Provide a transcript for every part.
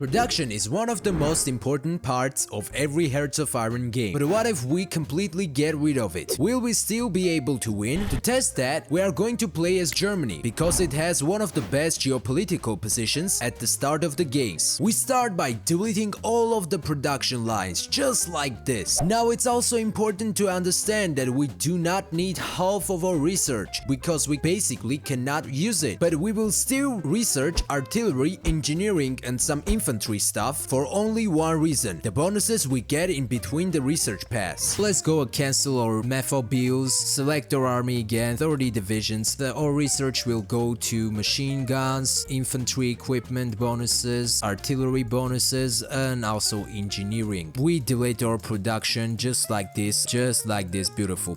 Production is one of the most important parts of every Hearts of Iron game, but what if we completely get rid of it? Will we still be able to win? To test that, we are going to play as Germany, because it has one of the best geopolitical positions at the start of the games. We start by deleting all of the production lines, just like this. Now it's also important to understand that we do not need half of our research, because we basically cannot use it, but we will still research artillery, engineering and some infantry stuff for only one reason: the bonuses we get in between the research pass. Let's go and cancel our method bills, select our army again, 30 divisions. Our research will go to machine guns, infantry equipment bonuses, artillery bonuses, and also engineering. We delete our production just like this, beautiful,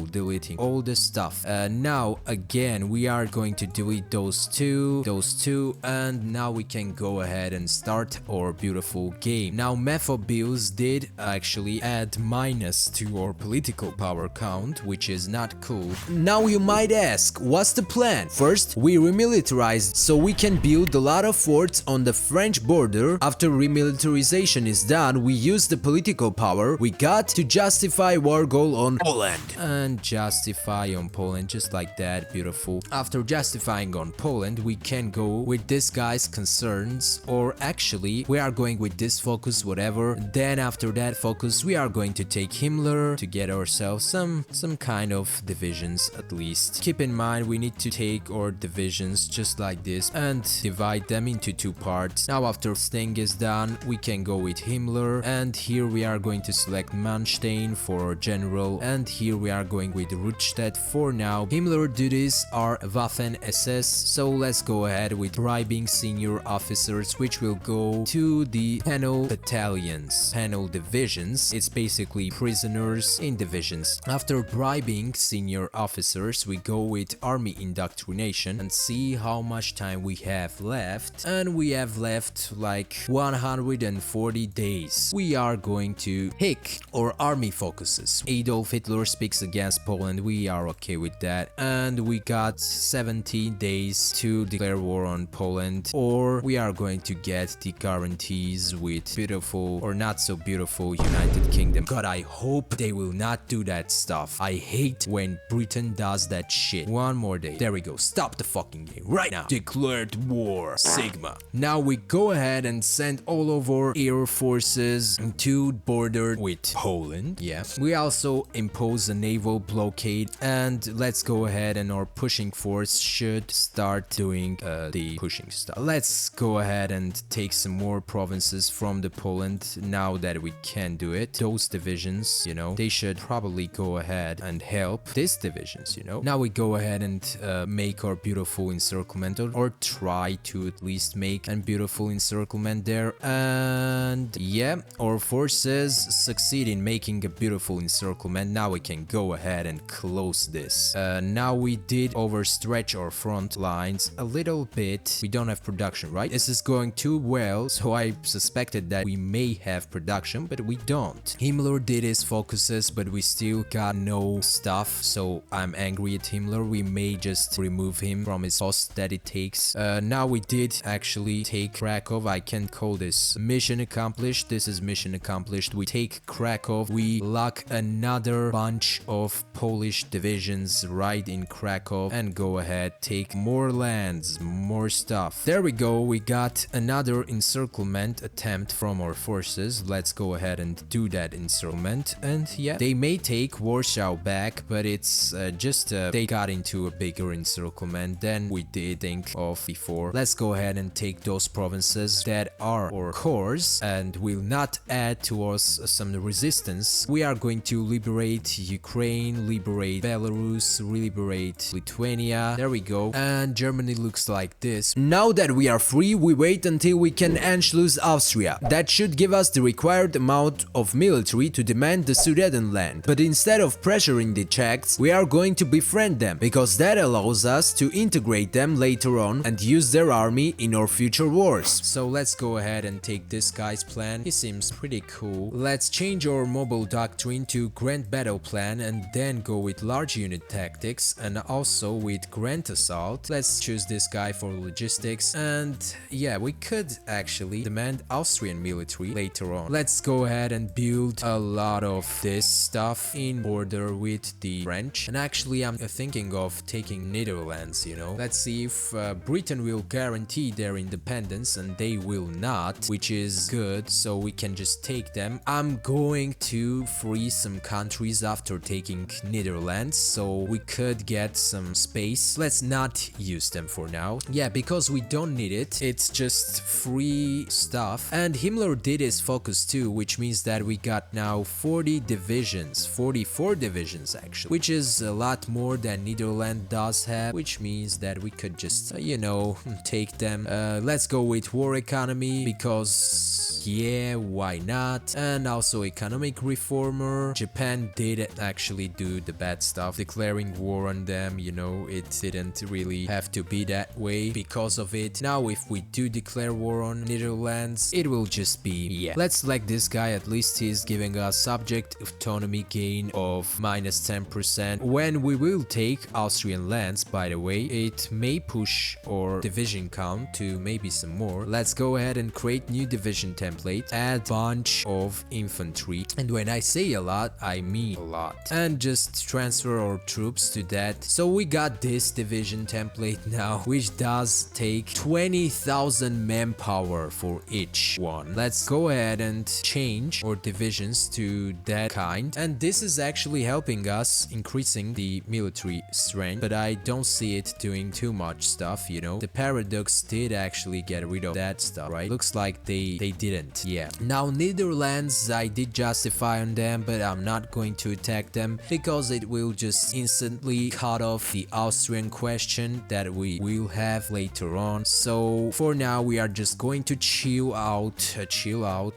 deleting all the stuff. Now again we are going to delete those two, and now we can go ahead and start our beautiful game. Now method bills did actually add minus to our political power count, which is not cool. Now you might ask, what's the plan? First, we remilitarized so we can build a lot of forts on the French border. After remilitarization is done, we use the political power we got to justify war goal on Poland. And justify on Poland just like that, beautiful. After justifying on Poland, we can go with this guy's concerns, or actually we are going with this focus, whatever. Then after that focus we are going to take Himmler to get ourselves some kind of divisions at least. Keep in mind we need to take our divisions just like this and divide them into two parts. Now after this thing is done, we can go with Himmler, and here we are going to select Manstein for general, and here we are going with Rudstedt for now. Himmler duties are Waffen SS, so let's go ahead with bribing senior officers, which will go to the panel battalions, panel divisions. It's basically prisoners in divisions. After bribing senior officers, we go with army indoctrination and see how much time we have left, and we have left like 140 days. We are going to pick our army focuses. Adolf Hitler speaks against Poland, we are okay with that, and we got 17 days to declare war on Poland, or we are going to get the guarantees with beautiful or not so beautiful United Kingdom. God, I hope they will not do that stuff. I hate when Britain does that shit. One more day. There we go. Stop the fucking game right now. Declared war. Sigma. Now we go ahead and send all of our air forces to border with Poland. Yeah. We also impose a naval blockade, and let's go ahead and our pushing force should start doing the pushing stuff. Let's go ahead and take some more provinces from the Poland now that we can do it. Those divisions, you know, they should probably go ahead and help these divisions, you know. Now we go ahead and make our beautiful encirclement, or try to at least make a beautiful encirclement there, and yeah, our forces succeed in making a beautiful encirclement. Now we can go ahead and close this. Now we did overstretch our front lines a little bit. We don't have production, right? This is going too well, so I suspected that we may have production, but we don't. Himmler did his focuses, but we still got no stuff, so I'm angry at Himmler. We may just remove him from his cost that it takes. Now we did actually take Krakow. I can call this mission accomplished. This is mission accomplished. We take Krakow. We lock another bunch of Polish divisions right in Krakow and go ahead, take more lands, more stuff. There we go. We got another encirclement attempt from our forces. Let's go ahead and do that encirclement, and yeah, they may take Warsaw back, but it's just they got into a bigger encirclement than we did think of before. Let's go ahead and take those provinces that are our cores and will not add to us some resistance. We are going to liberate Ukraine, liberate Belarus, liberate Lithuania. There we go. And Germany looks like this. Now that we are free, we wait until we can Anschluss Austria. That should give us the required amount of military to demand the Sudetenland. But instead of pressuring the Czechs, we are going to befriend them, because that allows us to integrate them later on and use their army in our future wars. So let's go ahead and take this guy's plan. He seems pretty cool. Let's change our mobile doctrine to Grand Battle Plan and then go with large unit tactics and also with Grand Assault. Let's choose this guy for logistics, and yeah, we could actually demand Austrian military later on. Let's go ahead and build a lot of this stuff in border with the French. And actually I'm thinking of taking Netherlands, you know. Let's see if Britain will guarantee their independence, and they will not, which is good, so we can just take them. I'm going to free some countries after taking Netherlands, so we could get some space. Let's not use them for now. Yeah, because we don't need it. It's just free stuff. And Himmler did his focus too, which means that we got now 40 divisions, 44 divisions actually, which is a lot more than Netherlands does have, which means that we could just, you know, take them. Let's go with war economy because, yeah, why not? And also economic reformer. Japan did actually do the bad stuff, declaring war on them, you know, it didn't really have to be that way because of it. Now if we do declare war on Netherlands, it will just be, yeah. Let's select this guy, at least he's giving us subject autonomy gain of -10%. When we will take Austrian lands, by the way, it may push our division count to maybe some more. Let's go ahead and create new division template, add bunch of infantry, and when I say a lot, I mean a lot, and just transfer our troops to that. So we got this division template now, which does take 20,000 manpower for each one. Let's go ahead and change our divisions to that kind, and this is actually helping us increasing the military strength, but I don't see it doing too much stuff, you know. The paradox did actually get rid of that stuff, right? Looks like they didn't. Yeah. Now Netherlands, I did justify on them, but I'm not going to attack them because it will just instantly cut off the Austrian question that we will have later on. So for now we are just going to chill out,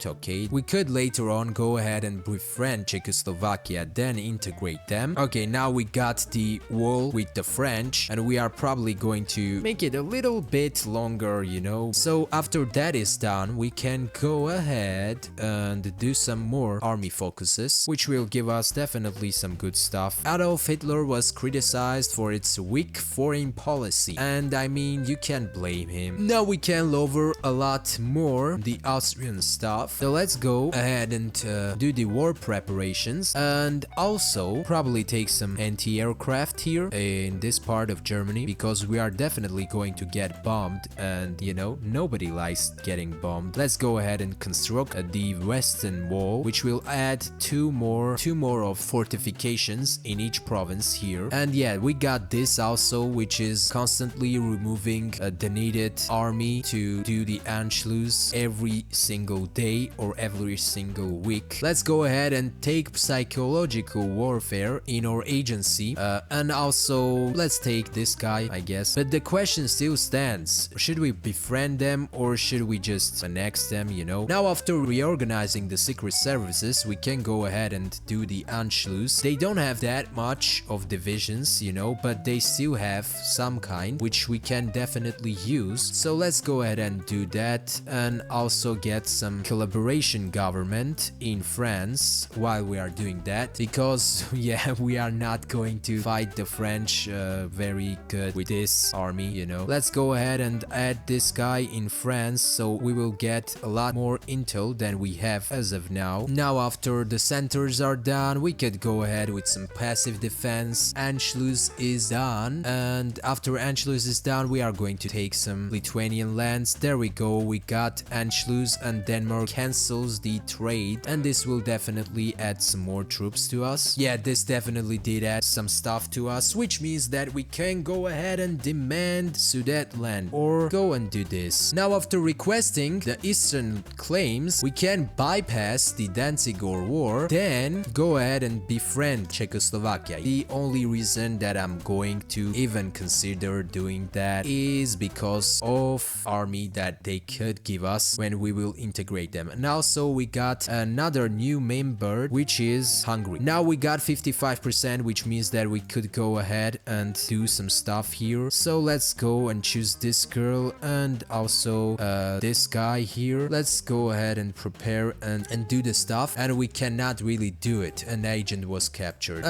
okay. We could later on go ahead and befriend Czechoslovakia, then integrate them. Okay, now we got the wall with the French, and we are probably going to make it a little bit longer, you know. So after that is done, we can go ahead and do some more army focuses, which will give us definitely some good stuff. Adolf Hitler was criticized for its weak foreign policy, and I mean, you can't blame him. Now we can lower a lot more the Austrian stuff. So let's go ahead and do the war preparations, and also probably take some anti-aircraft here in this part of Germany, because we are definitely going to get bombed, and you know, nobody likes getting bombed. Let's go ahead and construct the western wall, which will add two more of fortifications in each province here. And yeah, we got this also, which is constantly removing the needed army to do the Anschluss every single day or every single week. Let's go ahead and take psychological warfare in our agency, and also let's take this guy, I guess. But the question still stands, should we befriend them or should we just annex them, you know? Now after reorganizing the secret services, we can go ahead and do the Anschluss. They don't have that much of divisions, you know, but they still have some kind, which we can definitely use. So let's go ahead and do that, and also get some collaboration government in France while we are doing that, because yeah, we are not going to fight the French very good with this army, you know. Let's go ahead and add this guy in France, so we will get a lot more intel than we have as of now. Now after the centers are done, we could go ahead with some passive defense. Anschluss is done, and after Anschluss is done, we are going to take some Lithuanian lands. There we go, we got Anschluss, and Denmark cancels the trade, and this will definitely add some more troops to us. Yeah, this definitely did add some stuff to us, which means that we can go ahead and demand Sudetenland, or go and do this. Now after requesting the eastern claims, we can bypass the Danziger war, then go ahead and befriend Czechoslovakia. The only reason that I'm going to even consider doing that is because of army that they could give us when we will integrate them. And also we got another new member, which is Hungary. Now we got 55%, which means that we could go ahead and do some stuff here. So let's go and choose this girl, and also this guy here. Let's let's go ahead and prepare and do the stuff, and we cannot really do it. An agent was captured.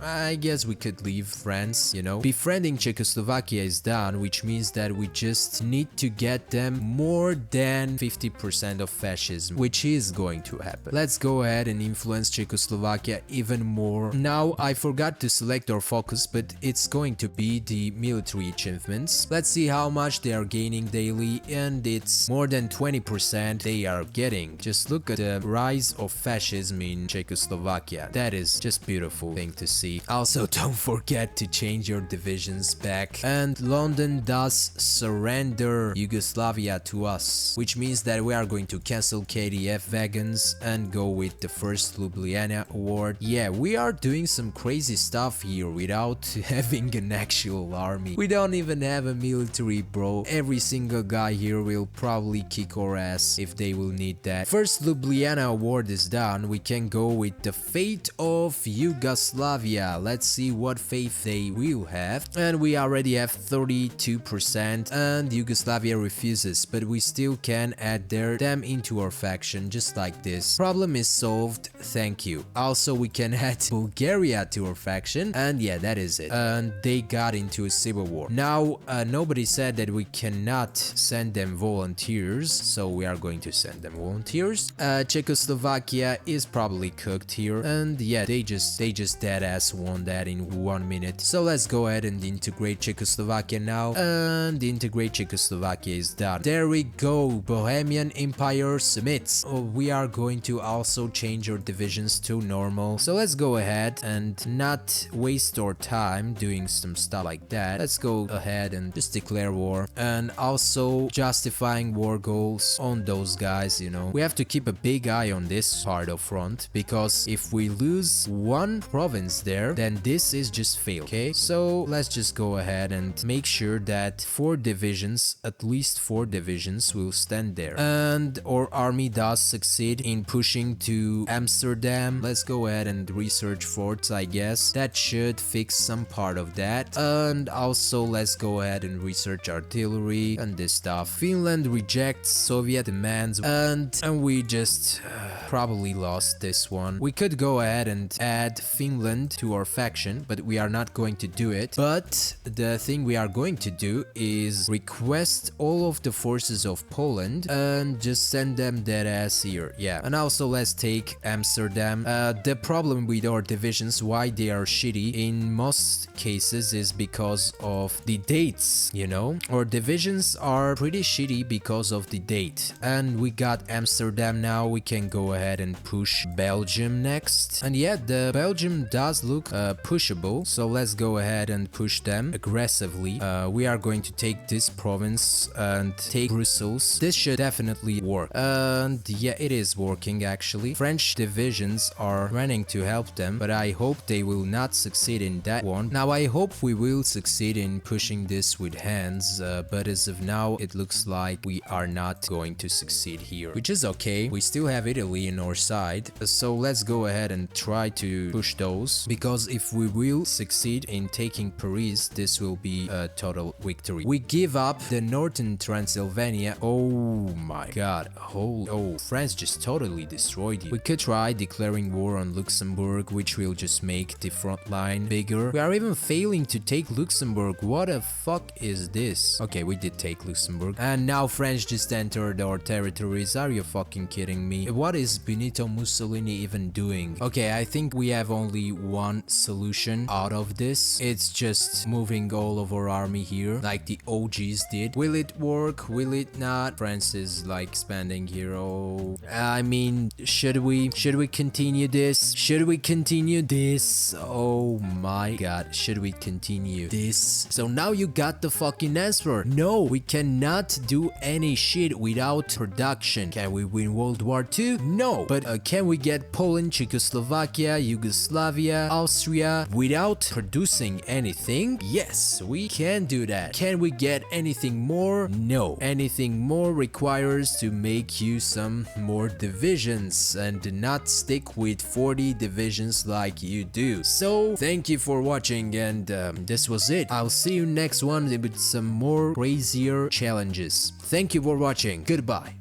I guess we could leave France, you know. Befriending Czechoslovakia is done, which means that we just need to get them more than 50% of fascism, which is going to happen. Let's go ahead and influence Czechoslovakia even more. Now, I forgot to select our focus, but it's going to be the military achievements. Let's see how much they are gaining daily, and it's more than 20% they are getting. Just look at the rise of fascism in Czechoslovakia. That is just beautiful thing to see. Also, don't forget to change your divisions back. And London does surrender Yugoslavia to us, which means that we are going to cancel KDF wagons and go with the first Ljubljana award. Yeah, we are doing some crazy stuff here without having an actual army. We don't even have a military, bro. Every single guy here will probably kick our ass if they will need that. First Ljubljana award is done. We can go with the fate of Yugoslavia. Let's see what fate they will have. And we already have 32%, and Yugoslavia refuses, but we still can add them into our faction just like this. Problem is solved, thank you. Also, we can add Bulgaria to our faction, and yeah, that is it. And they got into a civil war. Now, nobody said that we cannot send them volunteers, so we are going to send them volunteers. Czechoslovakia is probably cooked here, and yeah, they just dead ass won that in 1 minute. So let's go ahead and integrate Czechoslovakia now, and integrate Czechoslovakia is done. There we go, Bohemian Empire submits. We are going to also change our divisions to normal. So let's go ahead and not waste our time doing some stuff like that. Let's go ahead and just declare war, and also justifying war goals on those guys, you know. We have to keep a big eye on this part of front, because if we lose one province there, then this is just fail, okay? So let's just go ahead and make sure that 4 divisions, at least 4 divisions will stand there. And our army does succeed in pushing to Amsterdam. Let's go ahead and research forts, I guess. That should fix some part of that. And also let's go ahead and research artillery and this stuff. Finland rejects Soviet demands, and we just probably lost this one. We could go ahead and add Finland to our faction, but we are not going to do it. But the thing we are going to do is request all of the forces of Poland and just send them dead ass here. Yeah, and also let's take Amsterdam. The problem with our divisions, why they are shitty in most cases, is because of the dates, you know. Our divisions are pretty shitty because of the date. And we got Amsterdam now. We can go ahead and push Belgium next. And yeah, the Belgium does look pushable, so let's go ahead and push them aggressively. We are going to take this province and take Brussels. This should definitely work, and yeah, it is working actually. French divisions are running to help them, but I hope they will not succeed in that one. Now I hope we will succeed in pushing this with hands, but as of now it looks like we are not going to succeed here, which is okay. We still have Italy in our side, so let's go ahead and try to push those, because if we will succeed in taking Paris, this will be a total victory. We give up the northern Transylvania. Oh my god. Oh, France just totally destroyed you. We could try declaring war on Luxembourg, which will just make the front line bigger. We are even failing to take Luxembourg. What the fuck is this? Okay, we did take Luxembourg, and now French just entered our territories. Are you fucking kidding me? What is Benito Mussolini even doing? Okay, I think we have only one solution out of this. It's just moving all of our army here like the OGs did. Will it work? Will it not? France is like expanding here. Oh, I mean, should we continue this? Should we continue this? Oh my god, should we continue this? So now you got the fucking answer. No, we cannot do any shit without production. Can we win World War II? No. But can we get Poland, Czechoslovakia, Yugoslavia, Austria without producing anything? Yes, we can do that. Can we get anything more? No. Anything more requires to make you some more divisions and not stick with 40 divisions like you do. So thank you for watching, and this was it. I'll see you next one with some more crazier challenges. Thank you for watching. Goodbye.